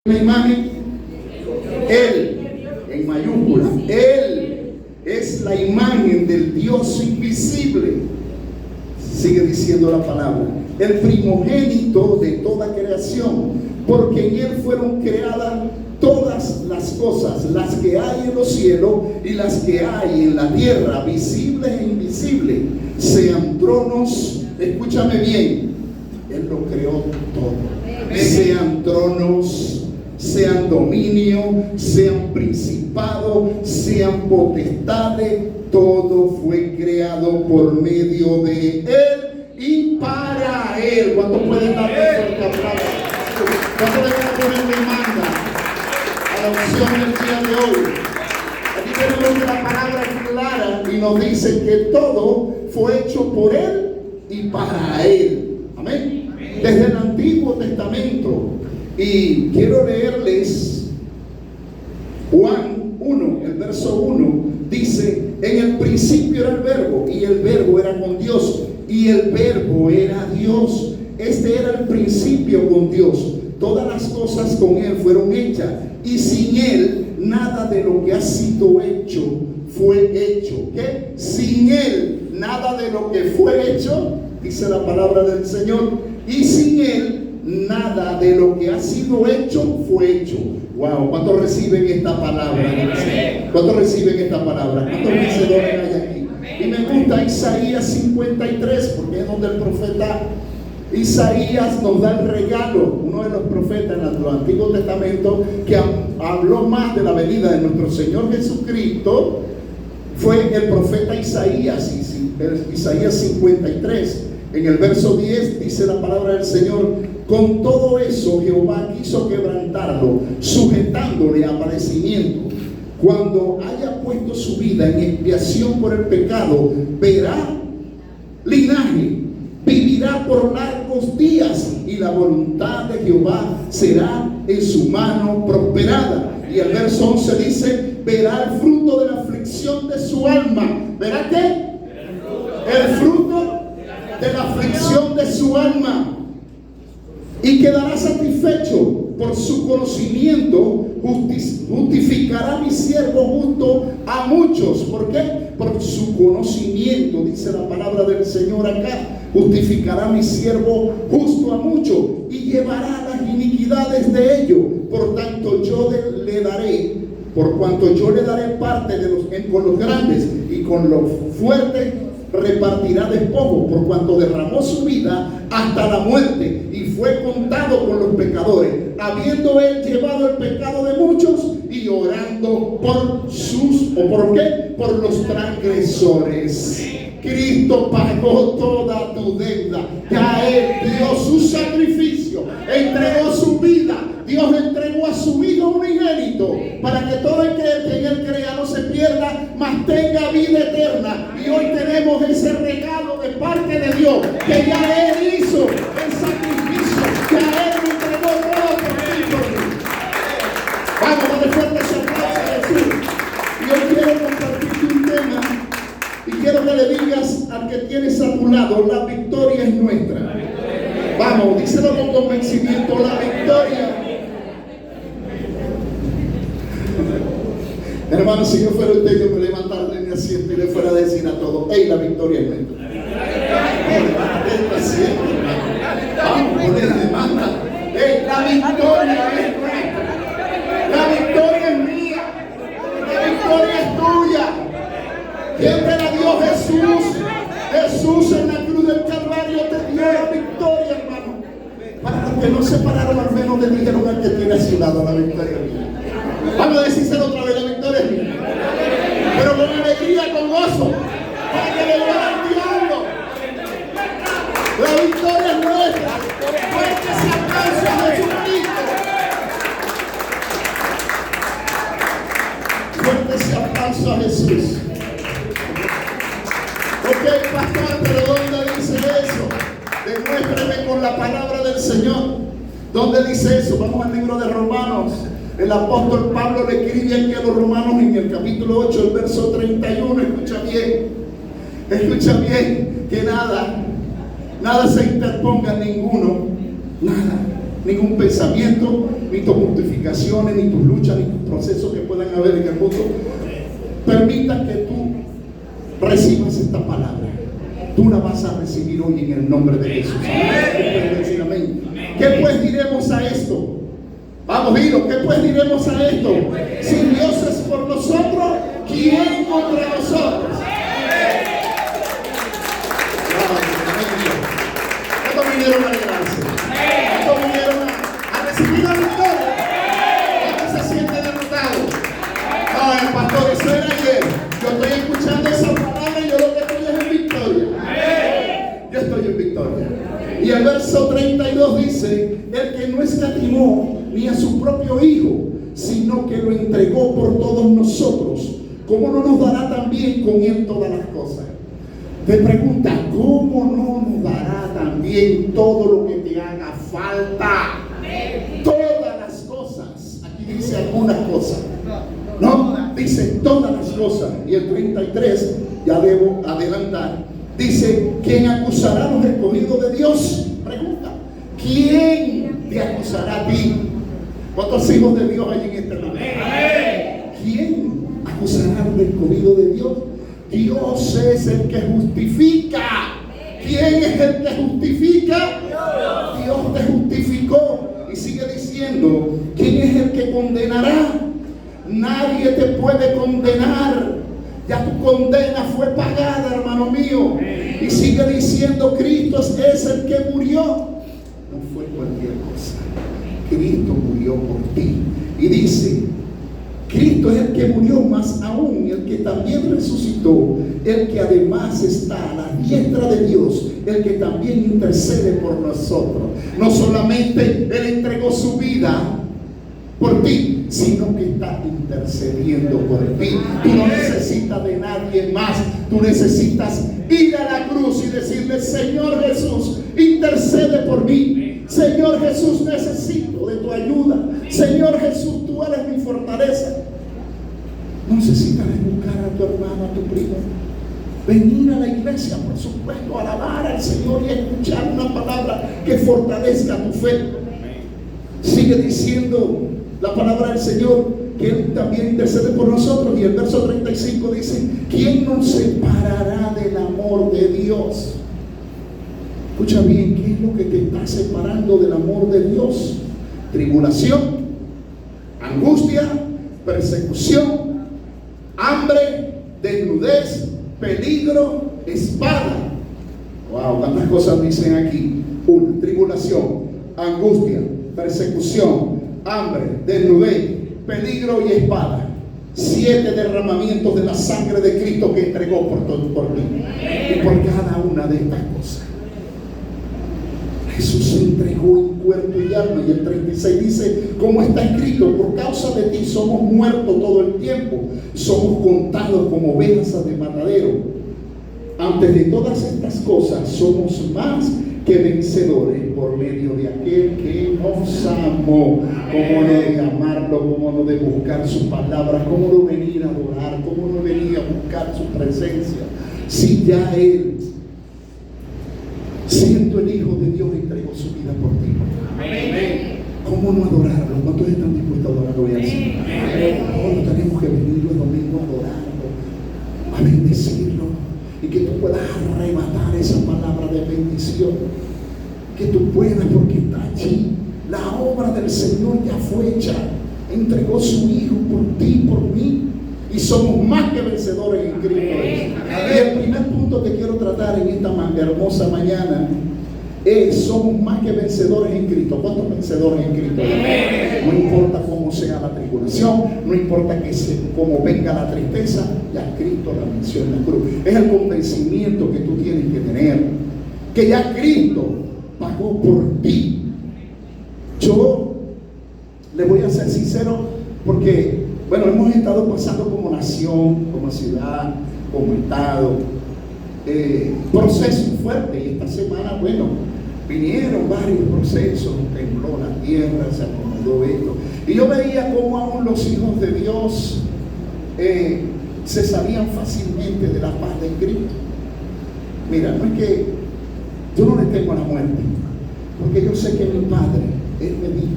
la imagen? Él, en mayúscula. Él es la imagen del Dios invisible. Sigue diciendo la palabra. El primogénito de toda creación, porque en Él fueron creadas todas las cosas, las que hay en los cielos y las que hay en la tierra, visibles e invisibles, sean tronos, escúchame bien, Él lo creó todo, sean tronos, sean dominio, sean principados, sean potestades, todo fue creado por medio de Él y para Él. ¿Cuánto pueden darle fuerte aplauso? ¿Cuánto le van a poner demanda a la opción del día de hoy? Aquí tenemos que la palabra es clara y nos dice que todo fue hecho por Él y para Él. Amén. Desde el Antiguo Testamento. Y quiero leerles Juan 1, el verso 1, dice: en el principio era el verbo, y el verbo era con Dios, y el verbo era Dios. Este era el principio con Dios. Todas las cosas con Él fueron hechas, y sin Él nada de lo que ha sido hecho fue hecho. ¿Qué? Sin Él nada de lo que fue hecho, dice la palabra del Señor, y sin Él nada de lo que ha sido hecho fue hecho. Wow, ¿cuántos reciben esta palabra? ¿Cuántos reciben esta palabra? ¿Cuántos vencedores hay aquí? Y me gusta Isaías 53, porque es donde el profeta Isaías nos da el regalo, uno de los profetas en el Antiguo Testamento que habló más de la venida de nuestro Señor Jesucristo. Fue el profeta Isaías, Isaías 53. En el verso 10 dice la palabra del Señor: con todo eso Jehová quiso quebrantarlo, sujetándole a padecimiento. Cuando haya puesto su vida en expiación por el pecado, verá linaje, vivirá por largos días, y la voluntad de Jehová será en su mano prosperada. Y el verso 11 dice: verá el fruto de la aflicción de su alma. ¿Verá qué? El fruto de la aflicción de su alma, y quedará satisfecho por su conocimiento. Justificará mi siervo justo a muchos. ¿Por qué? Por su conocimiento, dice la palabra del Señor acá. Justificará mi siervo justo a muchos, y llevará las iniquidades de ellos. Por tanto yo le daré, por cuanto yo le daré parte con los grandes, y con los fuertes repartirá despojo, por cuanto derramó su vida hasta la muerte y fue contado con los pecadores, habiendo él llevado el pecado de muchos y orando por ¿por qué? Por los transgresores. Cristo pagó toda tu deuda. Ya Él dio su sacrificio, entregó su vida. Dios entregó a su Hijo unigénito para que todo el que en Él crea no se pierda, mas tenga vida eterna. Y hoy tenemos ese regalo de parte de Dios, que ya Él hizo el sacrificio, ya Él entregó todo por ti y por mí. Vamos a darle fuerte ese aplauso a Jesús. Y hoy quiero compartirte un tema, y quiero que le digas al que tienes a tu lado: la victoria es nuestra. Vamos, díselo con convencimiento: la victoria. Hermano, si yo fuera usted, yo me levantara de mi asiento y le fuera a decir a todos: ¡hey, la victoria es nuestra! Vamos, poner demanda. ¡Hey, la victoria es nuestra! La victoria es mía. La victoria es tuya. ¿Quién te la dio? Jesús. Jesús en la cruz del Calvario te dio la victoria, hermano. Para los que no se pararon, al menos le dijeron al que tiene a su lado: la victoria es mía. Vamos a decírselo otra vez: la victoria es mía. Pero con alegría, con gozo, para que le vuelva al diablo. La victoria es nuestra. Fuerte ese aplauso a Jesucristo. Fuerte ese aplauso a Jesús. Ok, pastor, pero ¿dónde dice eso? Demuéstreme con la palabra del Señor. ¿Dónde dice eso? Vamos al libro de Romanos. El apóstol Pablo le escribe aquí a los romanos en el capítulo 8, el verso 31. Escucha bien, que nada se interponga ningún pensamiento, ni tus mortificaciones, ni tus luchas, ni tus procesos que puedan haber en el mundo permitan que tú recibas esta palabra. Tú la vas a recibir hoy en el nombre de Jesús. ¿Puedes decir amén? ¿Qué pues diremos a esto? Vamos, dilo, ¿qué pues diremos a esto? Si Dios es por nosotros, ¿quién contra nosotros? ¿Cuántos vinieron a alegrarse? ¿Cuántos vinieron a recibir la victoria? ¿Cuántos se sienten derrotados? No, el pastor, eso era ayer. Yo estoy escuchando esa palabra y yo lo que estoy es en victoria. Yo estoy en victoria. Y el verso 32 dice: el que no escatimó ni a su propio Hijo, sino que lo entregó por todos nosotros, ¿cómo no nos dará también con Él todas las cosas? Te pregunta, ¿cómo no nos dará también todo lo que te haga falta? Todas las cosas. Aquí dice algunas cosas. No, dice todas las cosas. Y el 33, ya debo adelantar, dice: ¿quién acusará a los escogidos de Dios? Pregunta, ¿quién te acusará a ti? ¿Cuántos hijos de Dios hay en este lugar? ¿Quién acusará a los escogidos de Dios? Dios es el que justifica. ¿Quién es el que justifica? Dios te justificó. Y sigue diciendo: ¿quién es el que condenará? Nadie te puede condenar. Ya tu condena fue pagada, hermano mío. Y sigue diciendo: Cristo es el que murió. No fue cualquier cosa. Cristo murió por ti. Y dice: Cristo es el que murió, más aún el que también resucitó, el que además está a la diestra de Dios, el que también intercede por nosotros. No solamente Él entregó su vida por ti, sino que está intercediendo por ti. Tú no necesitas de nadie más. Tú necesitas ir a la cruz y decirle: Señor Jesús, intercede por mí. Señor Jesús, necesito de tu ayuda. Señor Jesús, tú eres mi fortaleza. No necesitas buscar a tu hermano, a tu primo. Venir a la iglesia, por supuesto, alabar al Señor y escuchar una palabra que fortalezca tu fe. Sigue diciendo la palabra del Señor que Él también intercede por nosotros. Y el verso 35 dice: ¿quién nos separará del amor de Dios? Escucha bien, ¿qué es lo que te está separando del amor de Dios? Tribulación, angustia, persecución, hambre, desnudez, peligro, espada. Wow, ¿cuántas cosas dicen aquí? Una, tribulación, angustia, persecución, hambre, desnudez, peligro y espada. 7 derramamientos de la sangre de Cristo que entregó por mí y por cada una de estas cosas. Jesús se entregó en cuerpo y alma. Y el 36 dice: como está escrito, por causa de ti somos muertos todo el tiempo, somos contados como ovejas de matadero. Antes de todas estas cosas somos más que vencedores por medio de aquel que nos amó. Cómo no de amarlo, cómo no de buscar su palabra, cómo no venir a adorar, cómo no venir a buscar su presencia, si ya Él, siendo el Hijo de Dios, entregó su vida por ti. Amén. ¿Cómo no adorarlo? ¿Cuántos están dispuestos a adorarlo hoy al Señor? Todos tenemos que venir los domingos a adorarlo, a bendecirlo, y que tú puedas arrebatar esa palabra de bendición. Que tú puedas, porque está allí. La obra del Señor ya fue hecha. Entregó su Hijo por ti, por mí. Y somos más que vencedores en Cristo. Y el primer punto que quiero tratar en esta hermosa mañana es: somos más que vencedores en Cristo. ¿Cuántos vencedores en Cristo? No importa cómo sea la tribulación, no importa cómo venga la tristeza, ya Cristo la venció en la cruz. Es el convencimiento que tú tienes que tener, que ya Cristo pagó por ti. Yo le voy a ser sincero, porque bueno, hemos estado pasando como nación, como ciudad, como estado, procesos fuertes. Y esta semana, bueno, vinieron varios procesos, tembló la tierra, se acomodó esto. Y yo veía cómo aún los hijos de Dios se salían fácilmente de la paz de Cristo. Mira, no es que yo no le tengo a la muerte, porque yo sé que mi Padre, Él me dijo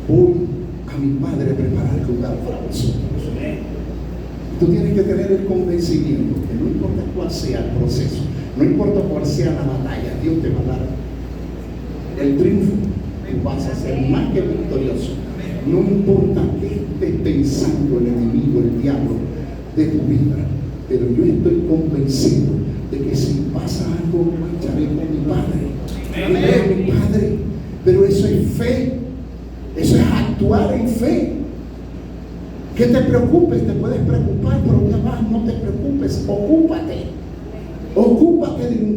voy a mi Padre a preparar lugar para vosotros. Tú tienes que tener el convencimiento que no importa cuál sea el proceso, no importa cuál sea la batalla, Dios te va a dar el triunfo. Tú vas a ser más que victorioso. No importa qué esté pensando el enemigo, el diablo de tu vida, pero yo estoy convencido de que si pasa algo, marcharé con mi Padre. Iré a mi Padre. Pero eso es fe. Eso es actuar en fe. Que te preocupes, te puedes preocupar, pero ya va, no te preocupes, ocúpate. Ocúpate de no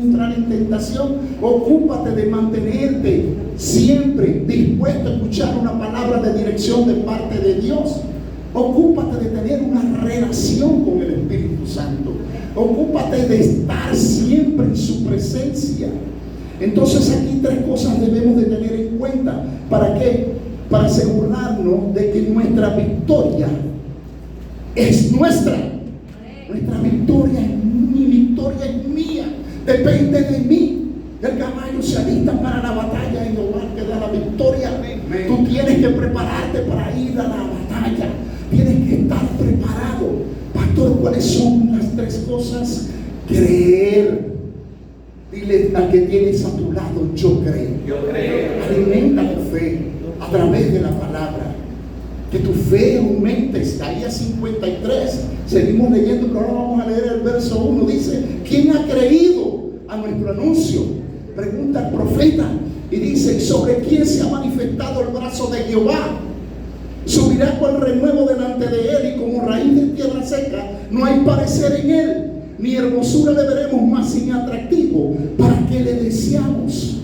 entrar en tentación. Ocúpate de mantenerte siempre dispuesto a escuchar una palabra de dirección de parte de Dios. Ocúpate de tener una relación con el Espíritu Santo. Ocúpate de estar siempre en su presencia. Entonces aquí 3 cosas debemos de tener en cuenta. ¿Para qué? Para asegurarnos de que nuestra victoria es nuestra. Nuestra victoria es mi victoria, es mía. Depende de mí. El caballo se alista para la batalla y Jehová que da la victoria. Tú tienes que prepararte para ir a la batalla. Tienes que estar preparado. Pastor, ¿cuáles son las 3 cosas? Creer. Dile al que tienes a tu lado, yo creo. Alimenta tu fe a través de la palabra. Que tu fe aumente. Isaías 53. Seguimos leyendo, pero ahora vamos a leer el verso 1. Dice: ¿quién ha creído a nuestro anuncio? Pregunta el profeta. Y dice: ¿sobre quién se ha manifestado el brazo de Jehová? Subirá con renuevo delante de él, y como raíz de tierra seca no hay parecer en él, ni hermosura le veremos más sin atractivo, para que le deseamos.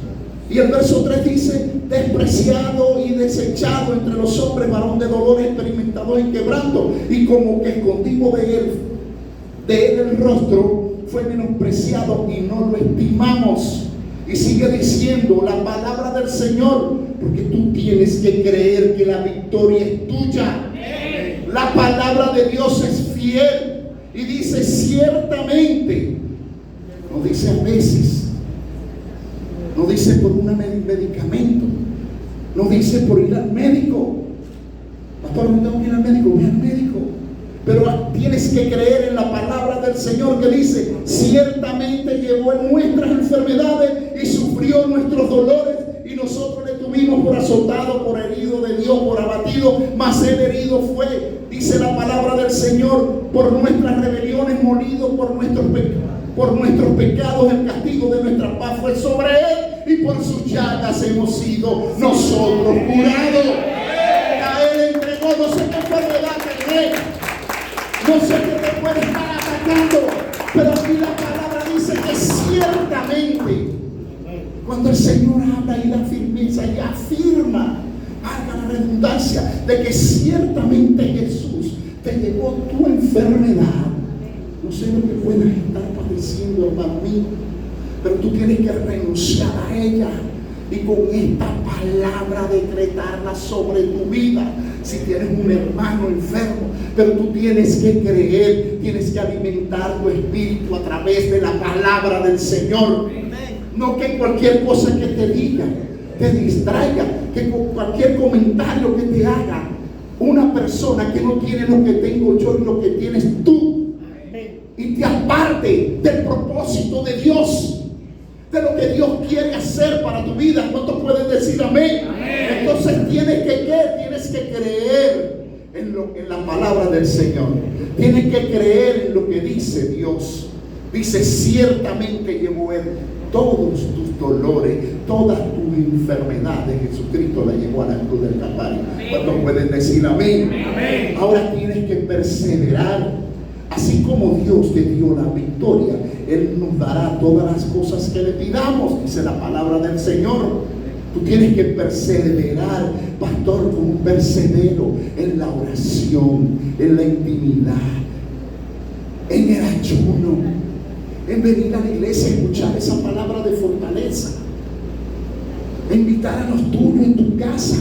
Y el verso 3 dice: despreciado y desechado entre los hombres, varón de dolor, experimentado en quebranto, y como que escondimos de él el rostro, fue menospreciado y no lo estimamos. Y sigue diciendo la palabra del Señor, porque tú tienes que creer que la victoria es tuya. La palabra de Dios es fiel. Y dice ciertamente, no dice a veces, no dice por un medicamento, no dice por ir al médico. Pastor, no tengo que ir al médico, voy al médico. Pero tienes que creer en la palabra del Señor que dice: ciertamente llevó en nuestras enfermedades y sufrió nuestros dolores, y nosotros le tuvimos por azotado, por herido de Dios, por abatido, mas él herido fue. Dice la palabra del Señor: por nuestras rebeliones molido, por nuestros pecados el castigo de nuestra paz fue sobre él, y por sus llagas hemos sido nosotros curados. A él entregó, no sé qué enfermedad tenés, no sé qué te puede estar atacando, pero aquí la palabra dice que ciertamente, cuando el Señor habla y da firmeza y afirma, haga la redundancia de que ciertamente Jesús te llevó tu enfermedad. No sé lo que puedas estar padeciendo, hermano mío, pero tú tienes que renunciar a ella y con esta palabra decretarla sobre tu vida. Si tienes un hermano enfermo, pero tú tienes que creer, tienes que alimentar tu espíritu a través de la palabra del Señor. No que cualquier cosa que te diga te distraiga, que cualquier comentario que te haga una persona que no tiene lo que tengo yo y lo que tienes tú, y te aparte del propósito de Dios, de lo que Dios quiere hacer para tu vida. ¿Cuántos pueden decir amén? Entonces tienes que creer en la palabra del Señor. Tienes que creer en lo que dice Dios. Dice: ciertamente llevó él todos tus dolores, todas tus enfermedades. Jesucristo la llevó a la cruz del Calvario. ¿Cuántos pueden decir amén? Ahora tienes que perseverar. Así como Dios te dio la victoria, Él nos dará todas las cosas que le pidamos, dice la palabra del Señor. Tú tienes que perseverar, pastor, como persevero en la oración, en la intimidad, en el ayuno, en venir a la iglesia a escuchar esa palabra de fortaleza, invitar a los tuyos en tu casa,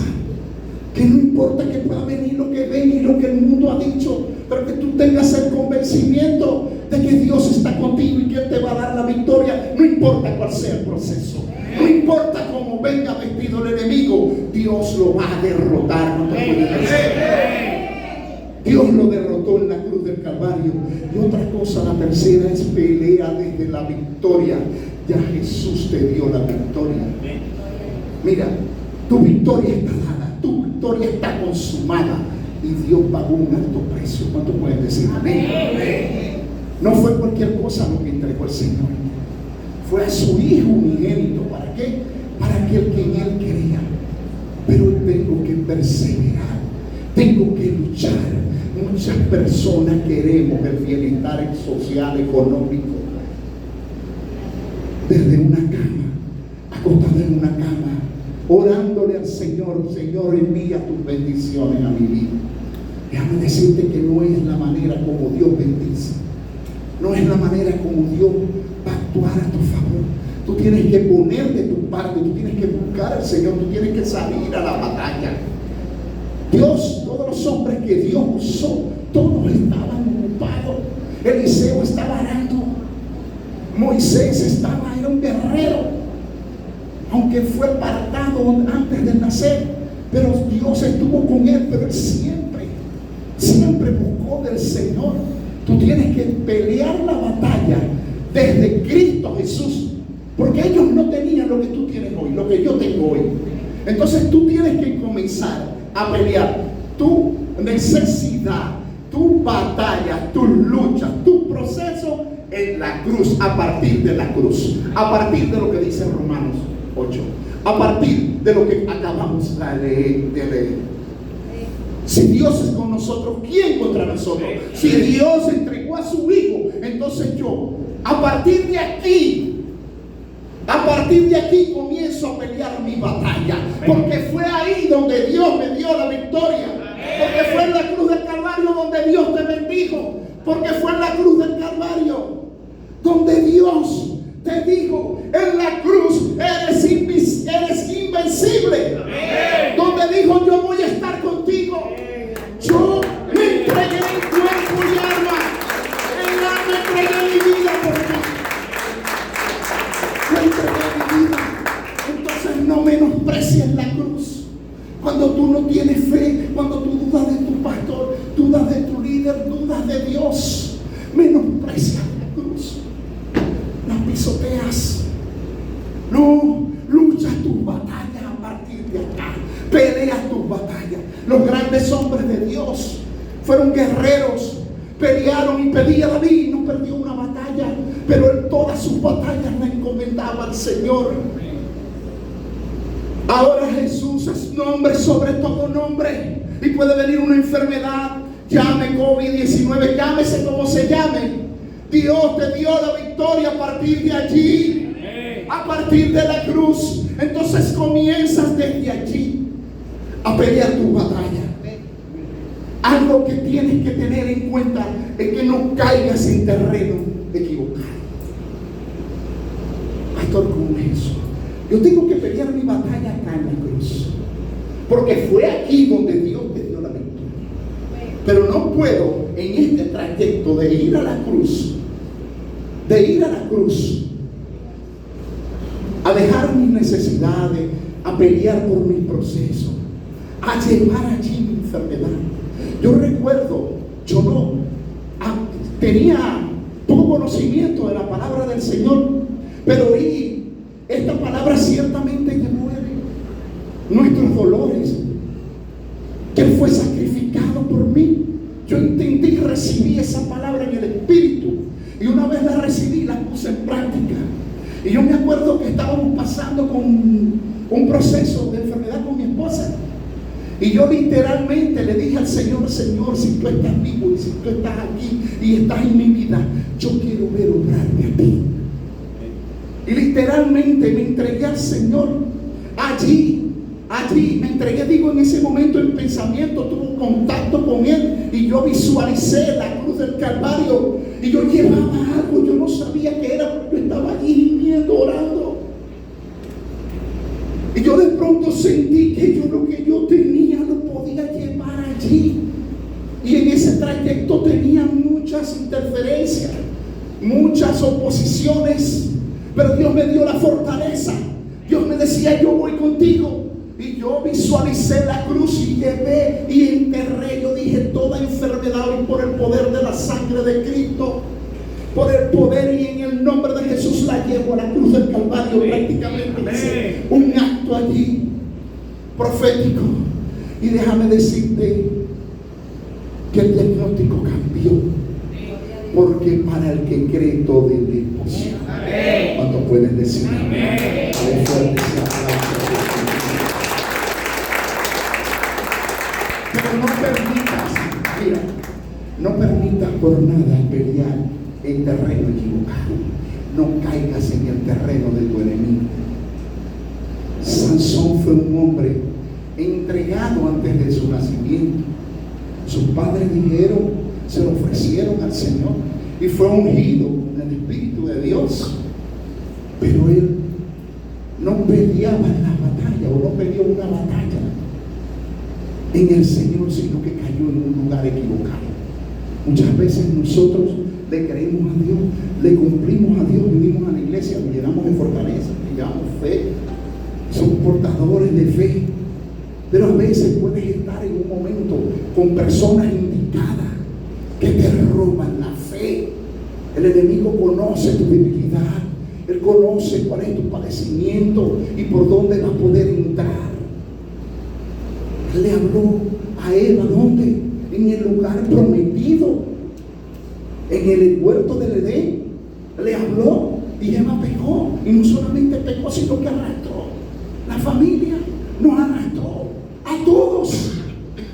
que no importa que pueda venir lo que ven y lo que el mundo ha dicho, pero que tú tengas el convencimiento de que Dios está contigo y que Él te va a dar la victoria, no importa cuál sea el proceso, no importa cómo venga vestido metido el enemigo, Dios lo va a derrotar. No te puedes decir. Dios lo derrotó en la cruz del Calvario. Y otra cosa, la tercera, es pelea desde la victoria. Ya Jesús te dio la victoria. Mira, tu victoria está dada, tu victoria está consumada y Dios pagó un alto precio. ¿Cuánto puedes decir? Amén. No fue cualquier cosa lo que entregó el Señor. Fue a su Hijo unigénito. ¿Para qué? Para que el que en Él crea. Pero tengo que perseverar, tengo que luchar. Muchas personas queremos el bienestar social, económico, desde una cama, acostado en una cama, orándole al Señor. Señor, envía tus bendiciones a mi vida. Déjame decirte que no es la manera como Dios bendice, no es la manera como Dios va a actuar a tu favor. Tú tienes que poner de tu parte, tú tienes que buscar al Señor, tú tienes que salir a la batalla. Dios, todos los hombres que Dios usó, todos estaban ocupados. Eliseo estaba arando, Moisés era un guerrero, aunque fue apartado antes de nacer, pero Dios estuvo con él. Pero él siempre buscó del Señor. Tú tienes que pelear la batalla desde Cristo Jesús, porque ellos no tenían lo que tú tienes hoy, lo que yo tengo hoy. Entonces tú tienes que comenzar a pelear tu necesidad, tu batalla, tus luchas, tu proceso en la cruz, a partir de la cruz, a partir de lo que dice Romanos 8, a partir de lo que acabamos de leer. Si Dios es con nosotros, ¿quién contra nosotros? Si Dios entregó a su Hijo, entonces yo, a partir de aquí comienzo a pelear mi batalla, porque fue ahí donde Dios me dio la victoria, porque fue en la cruz del Calvario donde Dios te bendijo, porque fue en la cruz del Calvario donde Dios te dijo: en la cruz eres invencible. Donde dijo: yo voy a estar contigo. Yo me entregué en cuerpo y alma. En alma entregué mi vida por ti. Yo entregué mi vida. Entonces no menosprecies la cruz. Cuando tú no tienes fe, cuando tú dudas de tu pastor, dudas de tu líder, dudas de Dios, menosprecias la cruz, la pisoteas. No, luchas tus batallas a partir de acá, peleas tus batallas. Los grandes hombres de Dios fueron guerreros, pelearon, y pedía a David, no perdió una batalla, pero él todas sus batallas la encomendaba al Señor. Ahora Jesús es nombre sobre todo nombre, y puede venir una enfermedad, llame COVID-19, llámese como se llame, Dios te dio la victoria a partir de allí, a partir de la cruz. Entonces comienzas desde allí a pelear tu batalla. Algo que tienes que tener en cuenta es que no caigas en terreno equivocado. Pastor, ¿cómo es eso? Yo tengo que pelear mi batalla acá en la cruz, porque fue aquí donde Dios te dio la victoria. Pero no puedo en este trayecto de ir a la cruz, a dejar mis necesidades, a pelear por mi proceso, a llevar allí mi enfermedad. Yo recuerdo, yo no tenía poco conocimiento de la palabra del Señor, pero oí esta palabra: ciertamente que muere nuestros dolores, que Él fue sacrificado por mí. Yo entendí y recibí esa palabra en el Espíritu, y una vez la recibí, la puse en práctica. Y yo me acuerdo que estábamos pasando con un proceso de enfermedad con mi esposa, y yo literalmente le dije al Señor: Señor, si tú estás vivo y si tú estás aquí y estás en mi vida, yo quiero ver obrarte a ti. Y literalmente me entregué al Señor. Allí me entregué, digo, en ese momento en pensamiento, tuve contacto con Él, y yo visualicé la cruz del Calvario, y yo llevaba algo, yo no sabía qué era, pero yo estaba allí gimiendo, orando. Y yo de pronto sentí que lo que yo tenía lo podía llevar allí. Y en ese trayecto tenía muchas interferencias, muchas oposiciones, pero Dios me dio la fortaleza Dios me decía, yo voy contigo. Y yo visualicé la cruz y llevé y enterré. Yo dije, toda enfermedad hoy por el poder de la sangre de Cristo, por el poder y en el nombre de Jesús la llevo a la cruz del Calvario. Prácticamente hice un acto allí profético. Y déjame decirte que el diagnóstico cambió, porque para el que cree todo es posible. ¿Cuántos pueden decir amén? Dale fuerte ese aplauso. Pero no permitas, mira, no permitas por nada pelear en terreno equivocado. No caigas en el terreno de tu enemigo. Sansón fue un hombre entregado antes de su nacimiento. Sus padres se lo ofrecieron al Señor y fue ungido en el Espíritu de Dios. Pero él no peleaba en la batalla, o no peleó una batalla en el Señor, sino que cayó en un lugar equivocado. Muchas veces nosotros le creímos a Dios, le cumplimos a Dios, vinimos a la iglesia, nos llenamos de fortaleza, nos llevamos fe, somos portadores de fe. Pero a veces puedes estar en un momento con personas indicadas que te roban la fe. El enemigo conoce tu debilidad, él conoce cuál es tu padecimiento y por dónde va a poder entrar. Él le habló a Eva, ¿dónde? En el lugar prometido, en el huerto del Edén. Le habló y Eva pecó, y no solamente pecó, sino que arrastró. La familia nos arrastró a todos.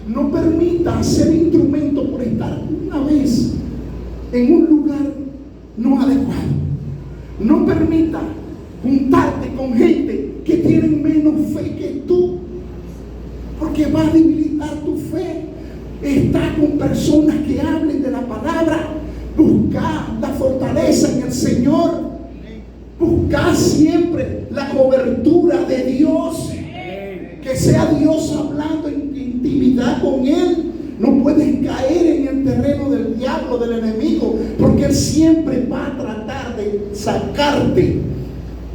No permita ser instrumento por estar una vez en un lugar no adecuado. No permita juntarte con gente que tienen menos fe que tú, porque va a debilitar tu fe. Está con personas que hablen de la palabra. Busca la fortaleza en el Señor. Busca siempre la cobertura de Dios. Que sea Dios hablando en intimidad con Él. No puedes caer en el terreno del diablo, del enemigo, porque Él siempre va a tratar de sacarte.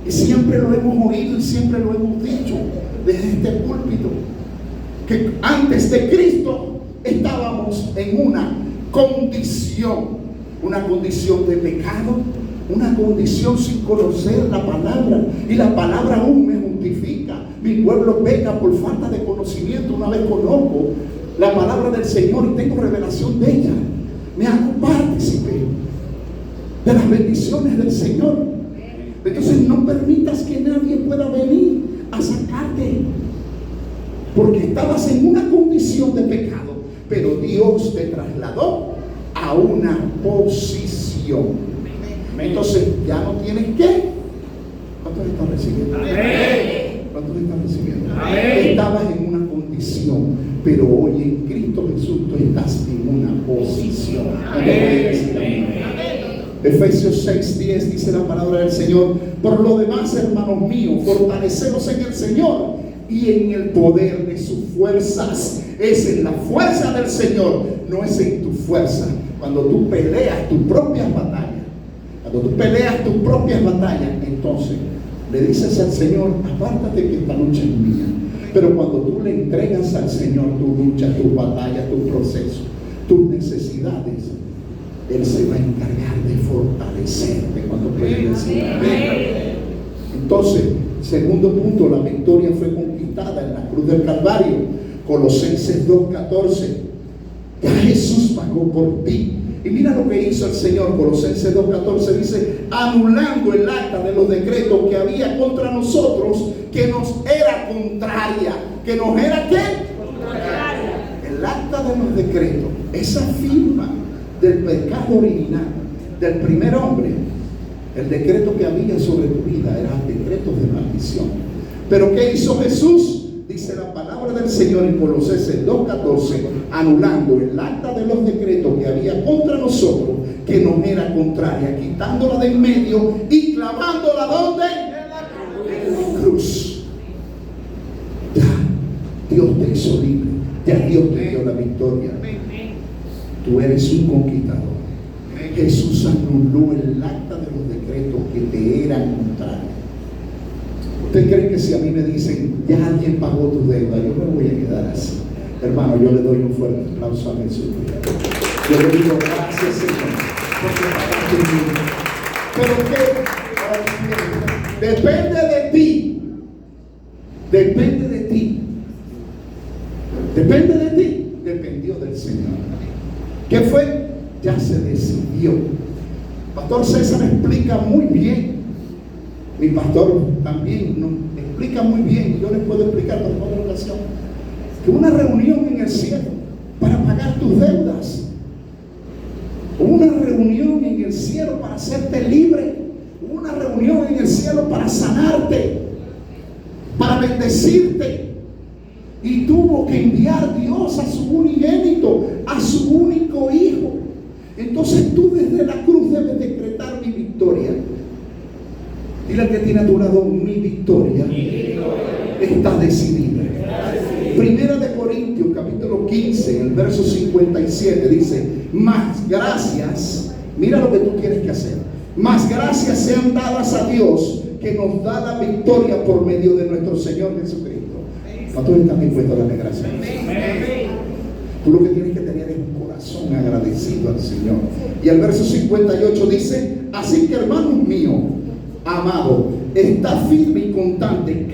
Y siempre lo hemos oído y siempre lo hemos dicho desde este púlpito, que antes de Cristo estábamos en una condición de pecado, una condición sin conocer la palabra, y la palabra aún me justifica. Mi pueblo peca por falta de conocimiento. Una vez conozco la palabra del Señor y tengo revelación de ella, me hago partícipe de las bendiciones del Señor. Entonces no permitas que nadie pueda venir a sacarte, porque estabas en una condición de pecado, pero Dios te trasladó a una posición. Entonces ya no tienes que. ¿Cuántos están recibiendo? ¿Cuántos están recibiendo? Estabas en una condición, pero hoy en Cristo Jesús tú estás en una posición. Efesios 6:10 dice la palabra del Señor: por lo demás, hermanos míos, fortaleceos en el Señor y en el poder de sus fuerzas. Es en la fuerza del Señor, no es en tu fuerza. Cuando tú peleas tus propias batallas, entonces le dices al Señor: apártate que esta lucha es mía. Pero cuando tú le entregas al Señor tu lucha, tus batallas, tus procesos, tus necesidades, Él se va a encargar de fortalecerte. Cuando puedes decir amén. Entonces, segundo punto, la victoria fue conquistada en la cruz del Calvario. Colosenses 2:14. Ya Jesús pagó por ti. Y mira lo que hizo el Señor. Colosenses 2:14 dice: anulando el acta de los decretos que había contra nosotros, que nos era contraria. ¿Que nos era qué? Contraria. El acta de los decretos, esa firma del pecado original del primer hombre, el decreto que había sobre tu vida eran decretos de maldición. Pero ¿qué hizo Jesús? Dice la palabra del Señor en Colosenses 2:14: anulando el acta de los decretos que había contra nosotros, que nos era contraria, quitándola de en medio y clavándola ¿dónde? En la cruz. Ya Dios te hizo libre, ya Dios te dio la victoria. Tú eres un conquistador. Jesús anuló el acta de los decretos que te eran contrarios. ¿Usted cree que si a mí me dicen, ya alguien pagó tu deuda, yo me voy a quedar así? Hermano, yo le doy un fuerte aplauso a Jesús. Yo le digo, gracias, Señor, porque pagaste mi deuda. Pero que depende de ti. Depende de ti. Depende de ti. Dependió del Señor. ¿Qué fue? Ya se decidió. Pastor César explica muy bien. Mi pastor también nos explica muy bien. Yo les puedo explicar por otra ocasión. Que una reunión en el cielo para pagar tus deudas. Una reunión en el cielo para hacerte libre. Una reunión en el cielo para sanarte, para bendecirte. Y tuvo que enviar Dios a su unigénito, a su único hijo. Entonces tú desde la cruz debes decretar mi victoria. Dile al que tiene a tu lado, mi victoria está decidida. Primera de Corintios capítulo 15, en el verso 57 dice, más gracias, mira lo que tú tienes que hacer, más gracias sean dadas a Dios que nos da la victoria por medio de nuestro Señor Jesucristo. ¿Cuántos están dispuestos a darle gracias? Tú lo que tienes que tener es un corazón agradecido al Señor. Y el verso 58 dice, así que hermanos míos, amado, está firme y constante,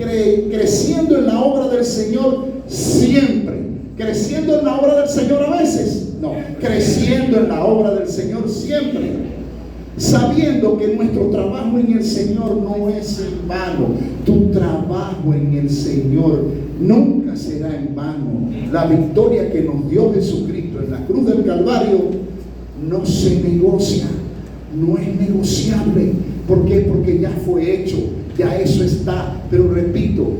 creciendo en la obra del Señor siempre. Creciendo en la obra del Señor a veces, no, creciendo en la obra del Señor siempre, sabiendo que nuestro trabajo en el Señor no es en vano. Tu trabajo en el Señor nunca será en vano. La victoria que nos dio Jesucristo en la cruz del Calvario no se negocia, no es negociable. ¿Por qué? Porque ya fue hecho, ya eso está. Pero repito,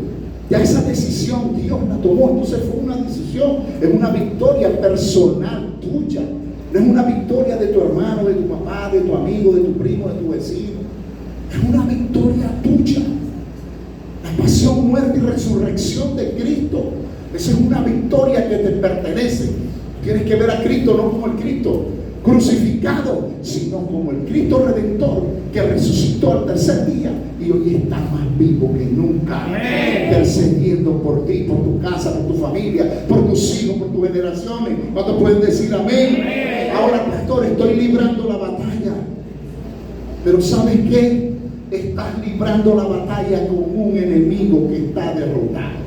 ya esa decisión Dios la tomó. Entonces fue una decisión, es una victoria personal tuya. No es una victoria de tu hermano, de tu papá, de tu amigo, de tu primo, de tu vecino. Es una victoria tuya. La pasión, muerte y resurrección de Cristo, esa es una victoria que te pertenece. Tienes que ver a Cristo no como el Cristo crucificado, sino como el Cristo Redentor que resucitó al tercer día y hoy está más vivo que nunca, intercediendo por ti, por tu casa, por tu familia, por tus hijos, por tus generaciones. ¿Cuántos pueden decir amén? Ahora, pastor, estoy librando la batalla, pero ¿sabes qué? Estás librando la batalla con un enemigo que está derrotado.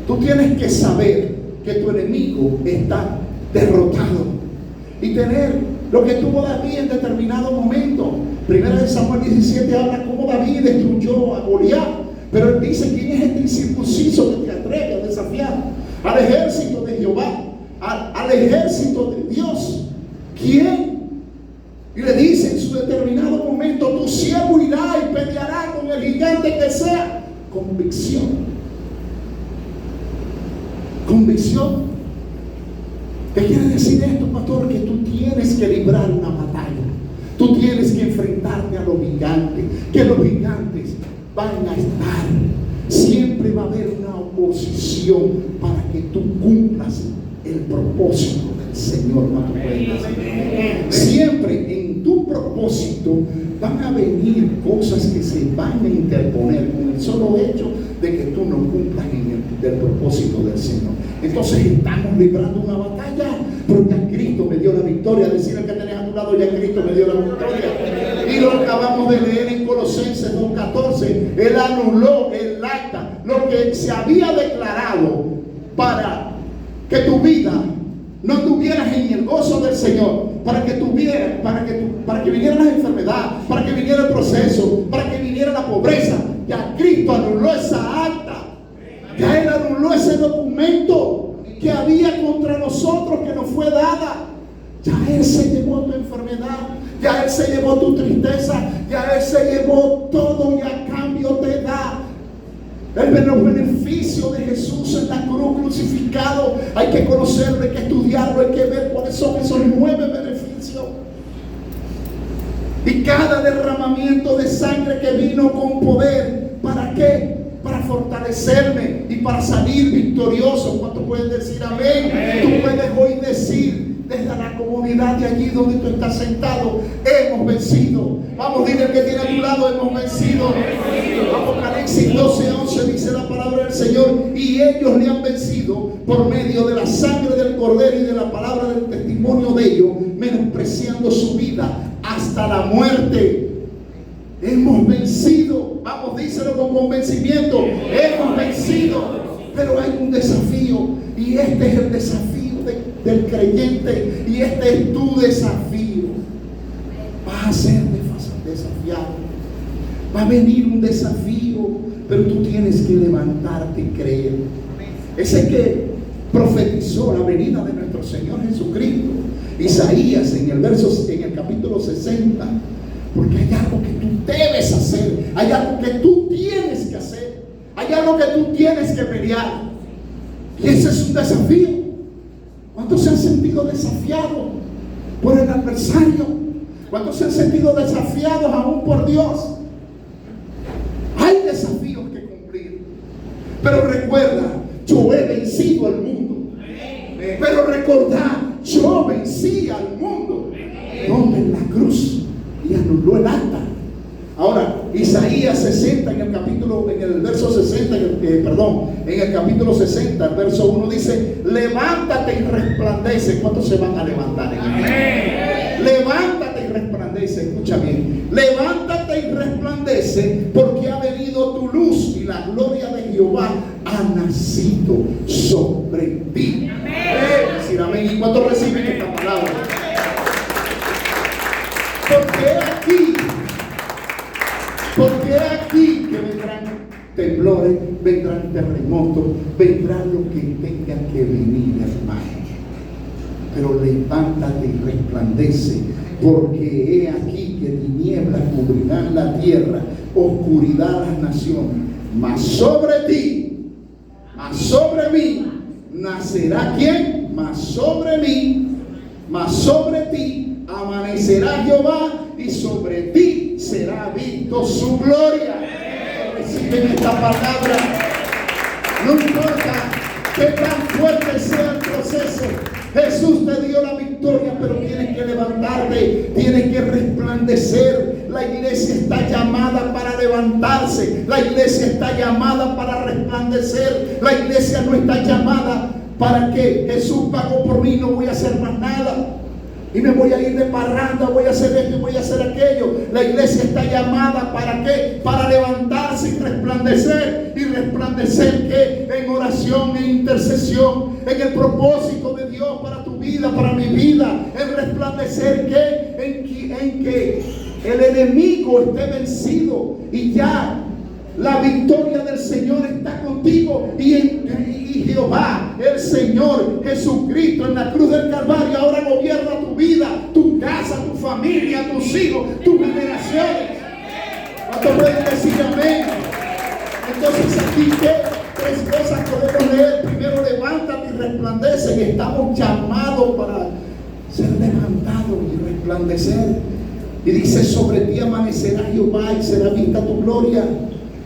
Tú tienes que saber que tu enemigo está derrotado y tener lo que tuvo David en determinado momento. Primera de Samuel 17 habla cómo David destruyó a Goliat, pero él dice, ¿quién es este incircunciso que te atreve a desafiar al ejército de Jehová, al ejército de Dios? ¿Quién? Y le dice en su determinado momento, tu siervo irá y peleará con el gigante que sea. Convicción. Convicción. ¿Qué quiere decir esto, pastor? Que tú tienes que librar una batalla. Tú tienes que enfrentarte a los gigantes. Que los gigantes van a estar. Siempre va a haber una oposición para que tú cumplas el propósito del Señor. Siempre en tu propósito van a venir cosas que se van a interponer con el solo hecho de que tú no cumplas el propósito del Señor. Entonces estamos librando una batalla, pero ya Cristo me dio la victoria. Decir al que tenés a tu lado, ya Cristo me dio la victoria. Y lo acabamos de leer en Colosenses 2:14. Él anuló el acta, lo que se había declarado para que tu vida no estuvieras en el gozo del Señor, para que vinieran las enfermedades, para que viniera el proceso, para que viniera la pobreza. Ya Cristo anuló esa acta. Ya Él anuló ese documento que había contra nosotros, que nos fue dada. Ya Él se llevó tu enfermedad, ya Él se llevó tu tristeza, ya Él se llevó todo y a cambio te da el beneficio de Jesús en la cruz crucificado. Hay que conocerlo, hay que estudiarlo, hay que ver cuáles son esos 9 beneficios. Y cada derramamiento de sangre que vino con poder, ¿para qué? para fortalecerme y para salir victorioso. ¿Cuántos pueden decir amén? Tú puedes hoy decir desde la comodidad de allí donde tú estás sentado: hemos vencido. Vamos, dile al que tiene a tu lado: hemos vencido. Apocalipsis 12:11 dice la palabra del Señor: y ellos le han vencido por medio de la sangre del Cordero y de la palabra del testimonio de ellos, menospreciando su vida hasta la muerte. Hemos vencido. Vamos, díselo con convencimiento: hemos vencido. Pero hay un desafío, y este es el desafío del creyente, y este es tu desafío. Vas a ser desafiado, va a venir un desafío, pero tú tienes que levantarte y creer. Ese que profetizó la venida de nuestro Señor Jesucristo, Isaías, en el capítulo 60, porque hay algo que tú debes hacer, hay algo que tú tienes que hacer, hay algo que tú tienes que pelear, y ese es un desafío. ¿Cuántos se han sentido desafiados por el adversario? ¿Cuántos se han sentido desafiados aún por Dios? Hay desafíos que cumplir, pero recuerda: yo he vencido al mundo. Pero recordad: yo vencí al mundo, donde en la cruz, y anuló el acta. Ahora, Isaías 60, en el verso 60, en el capítulo 60, el verso 1 dice: levántate y resplandece. ¿Cuántos se van a levantar en el día? Levántate y resplandece. Escucha bien: levántate y resplandece, porque ha venido tu luz y la gloria de Jehová ha nacido sobre ti. Decir amén. ¿Y cuántos reciben esta palabra? Porque aquí que vendrán temblores, vendrán terremotos, vendrá lo que tenga que venir, hermano. Pero levántate y resplandece, porque he aquí que tinieblas cubrirán la tierra, oscuridad las naciones. Mas sobre ti, mas sobre mí, nacerá ¿quién? Mas sobre mí, mas sobre ti amanecerá Jehová, y sobre ti será visto su gloria. Reciben esta palabra. No importa qué tan fuerte sea el proceso, Jesús te dio la victoria, pero tienes que levantarte, tienes que resplandecer. La iglesia está llamada para levantarse, la iglesia está llamada para resplandecer. La iglesia no está llamada para que Jesús pagó por mí, no voy a hacer más nada y me voy a ir de parranda, voy a hacer esto y voy a hacer aquello. La iglesia está llamada ¿para qué? Para levantarse y resplandecer. ¿Y resplandecer qué? En oración, en intercesión, en el propósito de Dios para tu vida, para mi vida. En resplandecer ¿qué? En que el enemigo esté vencido y ya la victoria del Señor está contigo, y Jehová, el Señor Jesucristo en la cruz del Calvario ahora gobierna tu vida, tu casa, tu familia, tus hijos, tus generaciones. ¿Cuántos pueden decir amén? Entonces aquí tres cosas podemos leer. Primero, levántate y resplandece, y estamos llamados para ser levantados y resplandecer. Y dice: sobre ti amanecerá Jehová y será vista tu gloria,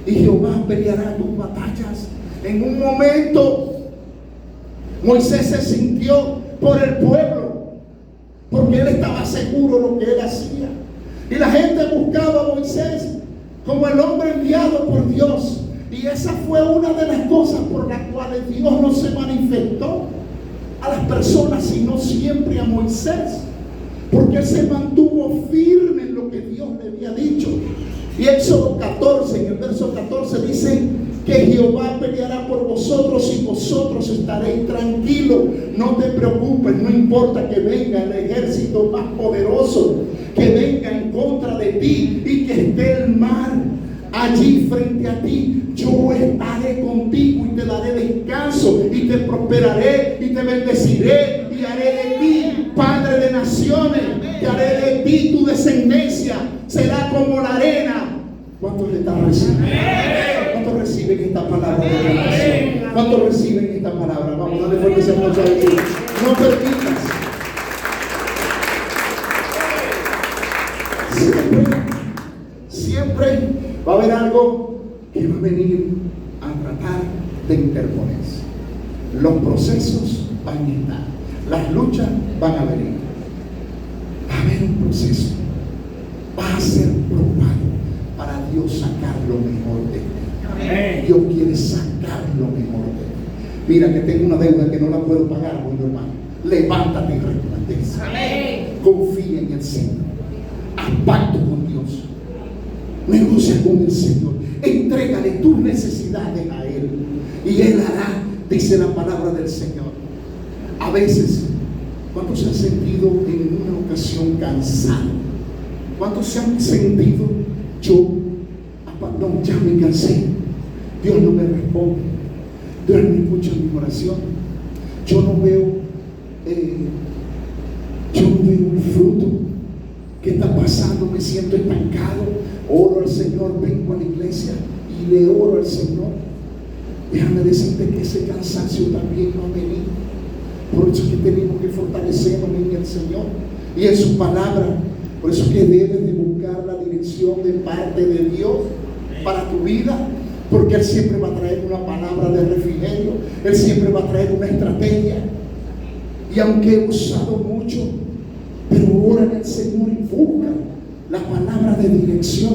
y Jehová peleará tus batallas. En un momento Moisés se sintió por el pueblo, porque él estaba seguro de lo que él hacía, y la gente buscaba a Moisés como el hombre enviado por Dios. Y esa fue una de las cosas por las cuales Dios no se manifestó a las personas, sino siempre a Moisés, porque él se mantuvo firme en lo que Dios le había dicho. Y Éxodo 14, en el verso 14 dice que Jehová peleará por vosotros y vosotros estaréis tranquilos. No te preocupes, no importa que venga el ejército más poderoso, que venga en contra de ti y que esté el mar allí frente a ti. Yo estaré contigo y te daré descanso y te prosperaré y te bendeciré y haré de ti padre de naciones, y haré de ti tu descendencia será como la arena. ¿Cuántos le están recibiendo? ¿Cuántos reciben esta palabra de revelación? ¿Cuántos reciben esta palabra? Vamos a darle fuerte ese aplauso a Dios. No permitas. Siempre va a haber algo que va a venir de interponerse. Los procesos van a estar, las luchas van a venir. Va a haber un proceso, va a ser probado para Dios sacar lo mejor de ti. Dios quiere sacar lo mejor de ti. Mira que tengo una deuda que no la puedo pagar, mi hermano. Levántate y resplandece. Confía en el Señor. Haz pacto con Dios. Negocia con el Señor. Entrégale tus necesidades a Él. Y Él hará, dice la palabra del Señor. A veces, ¿cuántos se han sentido en una ocasión cansado? ¿Cuántos se han sentido? No, ya me cansé. Dios no me responde. Dios no escucha mi oración. Yo no veo el fruto. ¿Qué está pasando? Me siento estancado. Oro al Señor, vengo a la iglesia y le oro al Señor. Déjame decirte que ese cansancio también va a venir. Por eso es que tenemos que fortalecernos en el Señor y en su palabra. Por eso es que debes de buscar la dirección de parte de Dios para tu vida, porque Él siempre va a traer una palabra de refrigerio. Él siempre va a traer una estrategia. Y aunque he usado mucho, pero ora en el Señor y busca la palabra de dirección.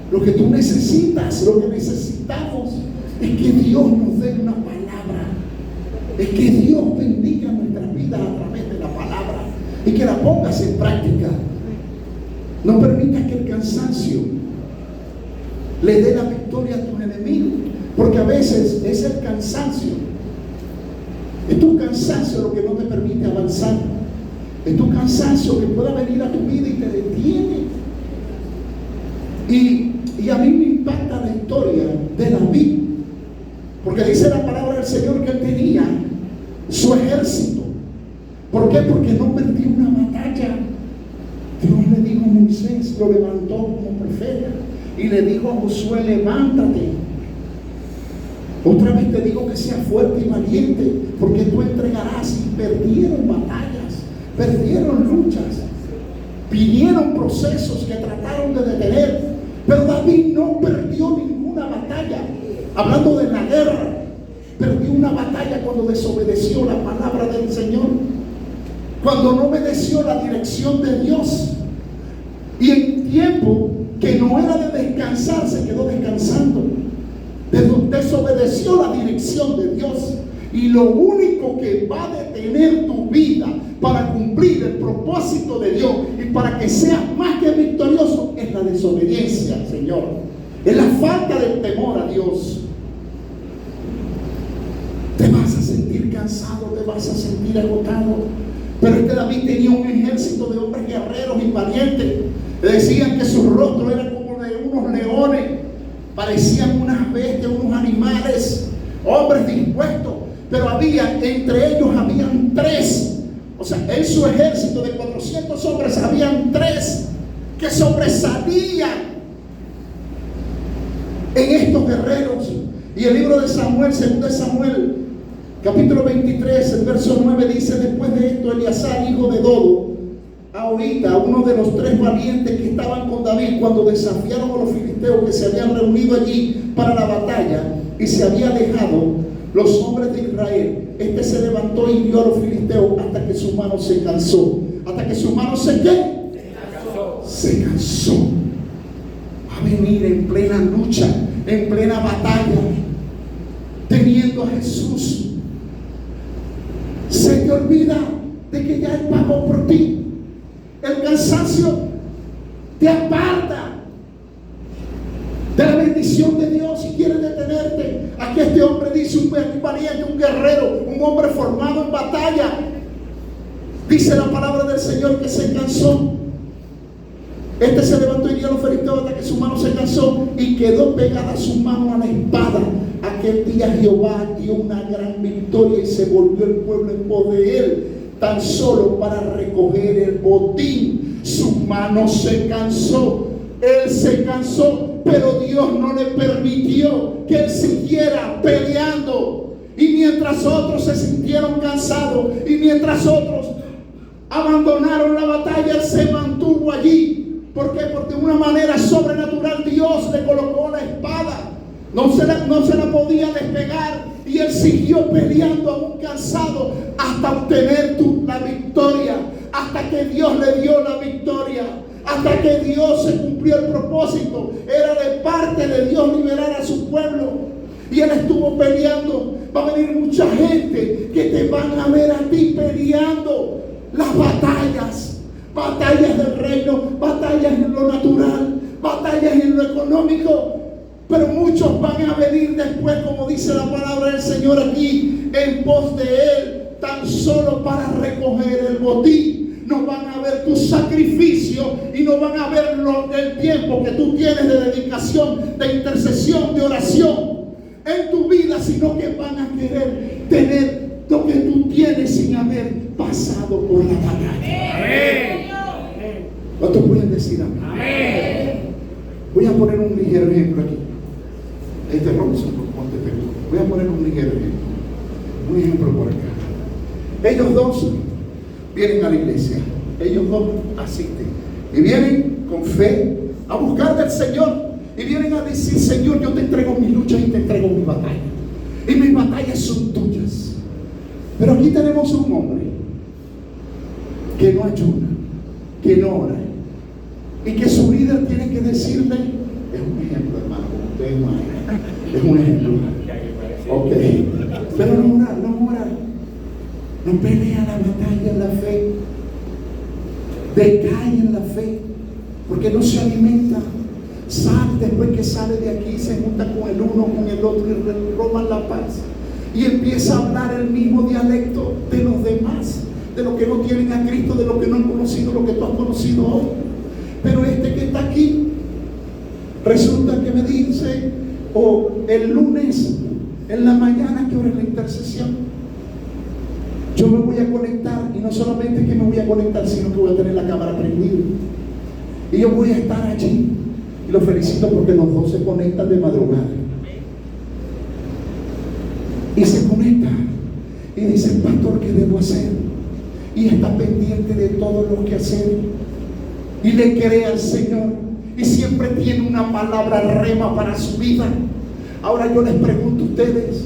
Lo que tú necesitas, lo que necesitamos es que Dios nos dé una palabra, es que Dios bendiga nuestras vidas a través de la palabra y que la pongas en práctica. No permitas que el cansancio le dé la victoria a tus enemigos, porque a veces es el cansancio, es tu cansancio lo que no te permite avanzar, es tu cansancio que pueda venir a tu vida y te detiene. Y a mí me impacta la historia de David, porque dice la palabra del Señor que él tenía su ejército. ¿Por qué? Porque no perdió una batalla. Dios le dijo a Moisés, lo levantó como profeta y le dijo a Josué: levántate. Otra vez te digo que seas fuerte y valiente, porque tú entregarás. Y perdieron batallas, perdieron luchas, vinieron procesos que trataron de detener, pero David no perdió ninguna batalla. Hablando de la guerra, perdió una batalla cuando desobedeció la palabra del Señor, cuando no obedeció la dirección de Dios, y en tiempo que no era de descansar, se quedó descansando. Desobedeció la dirección de Dios. Y lo único que va a detener tu vida para cumplir el propósito de Dios y para que seas más que victorioso es la desobediencia, Señor. Es la falta de temor a Dios. Te vas a sentir cansado, te vas a sentir agotado. Pero este David tenía un ejército de hombres guerreros y valientes. Le decían que su rostro era como de unos leones, parecían unas bestias, unos animales, hombres dispuestos. Pero entre ellos habían 3. O sea, en su ejército de 400 hombres habían 3 que sobresalían en estos guerreros. Y el libro de Samuel, 2 Samuel, capítulo 23, el verso 9 dice: después de esto, Eleazar, hijo de Dodo, ahorita uno de los 3 valientes que estaban con David cuando desafiaron a los filisteos que se habían reunido allí para la batalla y se había alejado los hombres de Israel, este se levantó y hirió a los filisteos hasta que su mano se cansó. Hasta que su mano se cansó. Va a venir en plena lucha, en plena batalla, teniendo a Jesús. Se te olvida de que ya Él pagó por ti. El cansancio te aparta de la bendición de Dios y quiere detenerte. Aquí este hombre dice: un valiente, un guerrero, un hombre formado en batalla. Dice la palabra del Señor que se cansó. Este se levantó y dio a los filisteos hasta que su mano se cansó y quedó pegada su mano a la espada. Aquel día Jehová dio una gran victoria y se volvió el pueblo en pos de él, tan solo para recoger el botín. Su mano se cansó. Él se cansó, pero Dios no le permitió que él siguiera peleando. Y mientras otros se sintieron cansados y mientras otros abandonaron la batalla, él se mantuvo allí. ¿Por qué? Porque de una manera sobrenatural Dios le colocó la espada. no se la podía despegar, y él siguió peleando aún cansado hasta obtener la victoria, hasta que Dios le dio la victoria, hasta que Dios se cumplió el propósito. Era de parte de Dios liberar a su pueblo, y él estuvo peleando. Va a venir mucha gente que te van a ver a ti peleando las batallas del reino, batallas en lo natural, batallas en lo económico. Pero muchos van a venir después, como dice la palabra del Señor aquí, en pos de Él, tan solo para recoger el botín. No van a ver tu sacrificio y no van a ver el tiempo que tú tienes de dedicación, de intercesión, de oración en tu vida, sino que van a querer tener lo que tú tienes sin haber pasado por la batalla. Amén. ¿Cuántos pueden decir amén? Amén. Voy a poner un ligero ejemplo aquí. Robinson, voy a poner un ligero ejemplo. Un ejemplo por acá. Ellos dos vienen a la iglesia. Ellos dos asisten. Y vienen con fe a buscar del Señor. Y vienen a decir: Señor, yo te entrego mis luchas y te entrego mis batallas. Y mis batallas son tuyas. Pero aquí tenemos un hombre que no ayuna, que no ora, y que su líder tiene que decirle: es un ejemplo, hermano, como ustedes imaginan, es un ejemplo. Ok, pero no ora, no pelea la batalla en la fe, decae en la fe, porque no se alimenta. Después que sale de aquí, se junta con el uno, con el otro, y roban la paz, y empieza a hablar el mismo dialecto de los demás, de los que no tienen a Cristo, de los que no han conocido lo que tú has conocido hoy. Pero este que está aquí, resulta que me dice: el lunes en la mañana, que hora es la intercesión, yo me voy a conectar, y no solamente que me voy a conectar, sino que voy a tener la cámara prendida, y yo voy a estar allí. Y lo felicito porque los dos se conectan de madrugada. Y se conecta y dice: pastor, ¿qué debo hacer? Y está pendiente de todos los quehaceres, y le cree al Señor, y siempre tiene una palabra rema para su vida. Ahora yo les pregunto a ustedes: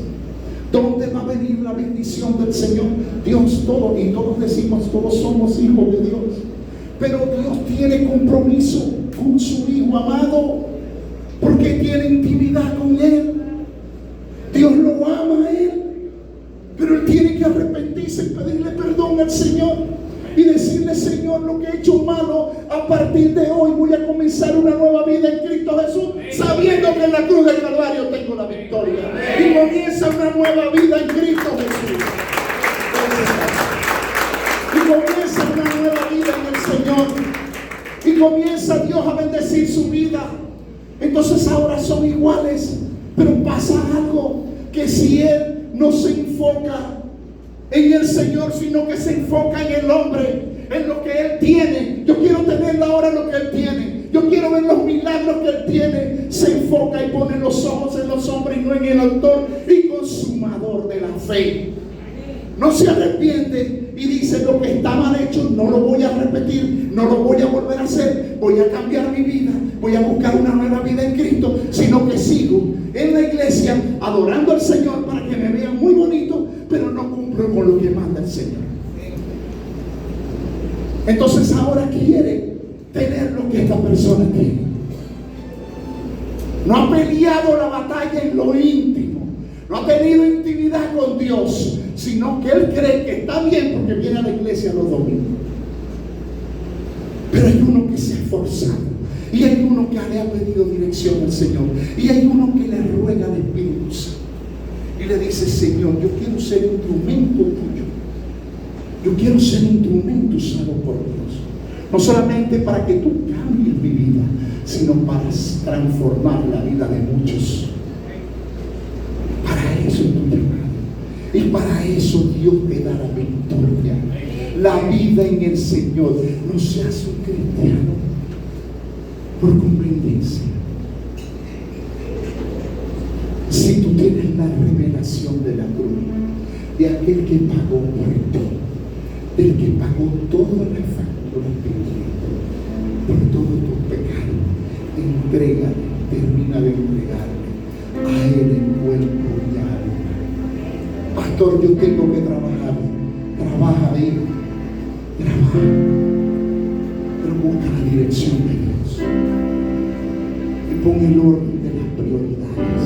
¿dónde va a venir la bendición del Señor? Dios todo, y todos decimos, todos somos hijos de Dios, pero Dios tiene compromiso con su Hijo amado, porque tiene intimidad con Él. Dios lo ama a Él, pero Él tiene que arrepentirse y pedirle perdón al Señor, y decirle: Señor, lo que he hecho malo, a partir de hoy voy a comenzar una nueva vida en Cristo Jesús, sabiendo que en la cruz del Calvario tengo la victoria. Y comienza una nueva vida en Cristo Jesús. Y comienza una nueva vida en el Señor. Y comienza Dios a bendecir su vida. Entonces ahora son iguales. Pero pasa algo, que si él no se enfoca en el Señor, sino que se enfoca en el hombre, en lo que él tiene. Yo quiero tener ahora lo que él tiene, yo quiero ver los milagros que él tiene. Se enfoca y pone los ojos en los hombres y no en el autor y consumador de la fe. No se arrepiente y dice: lo que está mal hecho no lo voy a repetir, no lo voy a volver a hacer, voy a cambiar mi vida, voy a buscar una nueva vida en Cristo, sino que sigo en la iglesia adorando al Señor para que me vean muy bonito, pero no cumplo con lo que manda el Señor. Entonces ahora quiere tener lo que esta persona tiene. No ha peleado la batalla en lo íntimo, no ha tenido intimidad con Dios, sino que él cree que está bien porque viene a la iglesia los domingos. Pero hay uno que se ha esforzado, y hay uno que le ha pedido dirección al Señor, y hay uno que le ruega al Espíritu Santo y le dice: Señor, yo quiero ser instrumento tuyo, yo quiero ser instrumento usado por Dios, no solamente para que tú cambies mi vida, sino para transformar la vida de muchos. Para eso es tu llamado, y para eso Dios te da la victoria, la vida en el Señor. No seas un cristiano por conveniencia. Si tú tienes la revelación de la cruz, de aquel que pagó por ti, del que pagó toda la factura pendiente por todos tus pecados, entrégale, termina de entregarle a pastor, yo tengo que trabajar. Trabaja ahí, trabaja, pero busca la dirección de Dios y pon el orden de las prioridades,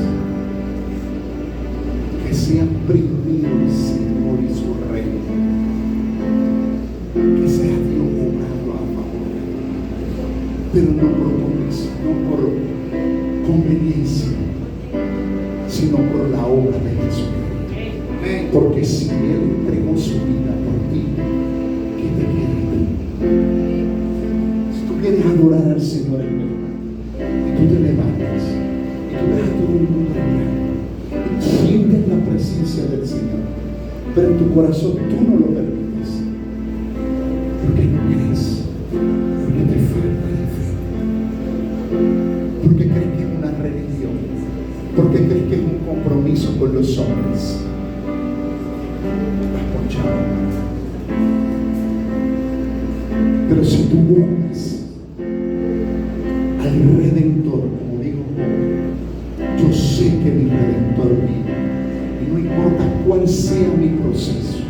que sean primero el Señor y su reino, que sea Dios obrando a favor, pero no por compromiso, no por conveniencia, sino por la obra de Jesús. Porque si Él entregó su vida por ti, ¿qué te queda a ti? Si tú quieres adorar al Señor en verdad, y tú te levantas, y tú ves a todo el mundo adorando, y sientes la presencia del Señor, pero en tu corazón tú no lo permites, porque no crees, porque te falta de fe, porque crees que es una religión, porque crees que es un compromiso con los hombres. Pero si tú buscas al Redentor, como dijo Job, yo sé que mi Redentor vive, y no importa cuál sea mi proceso,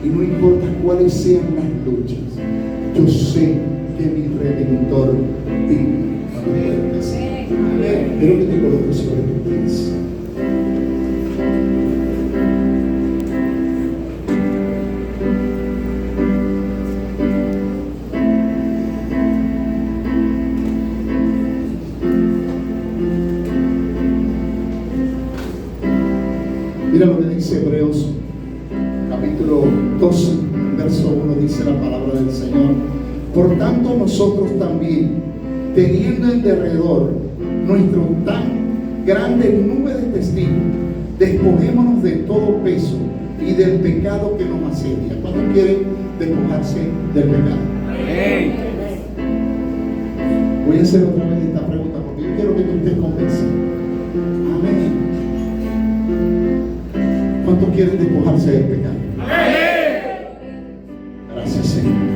y no importa cuáles sean las luchas, yo sé que mi Redentor vive. Quiero que te coloques sobre tus pies. Mira lo que dice Hebreos capítulo 12, verso 1, dice la palabra del Señor. Por tanto nosotros también, teniendo en derredor nuestro tan grande nube de testigos, despojémonos de todo peso y del pecado que nos asedia. ¿Cuántos quieren despojarse del pecado? Amén. Voy a hacer otra vez esta pregunta porque yo quiero que tú estés convencido. Amén. ¿Cuántos quieren despojarse del pecado? Amén. Gracias, Señor.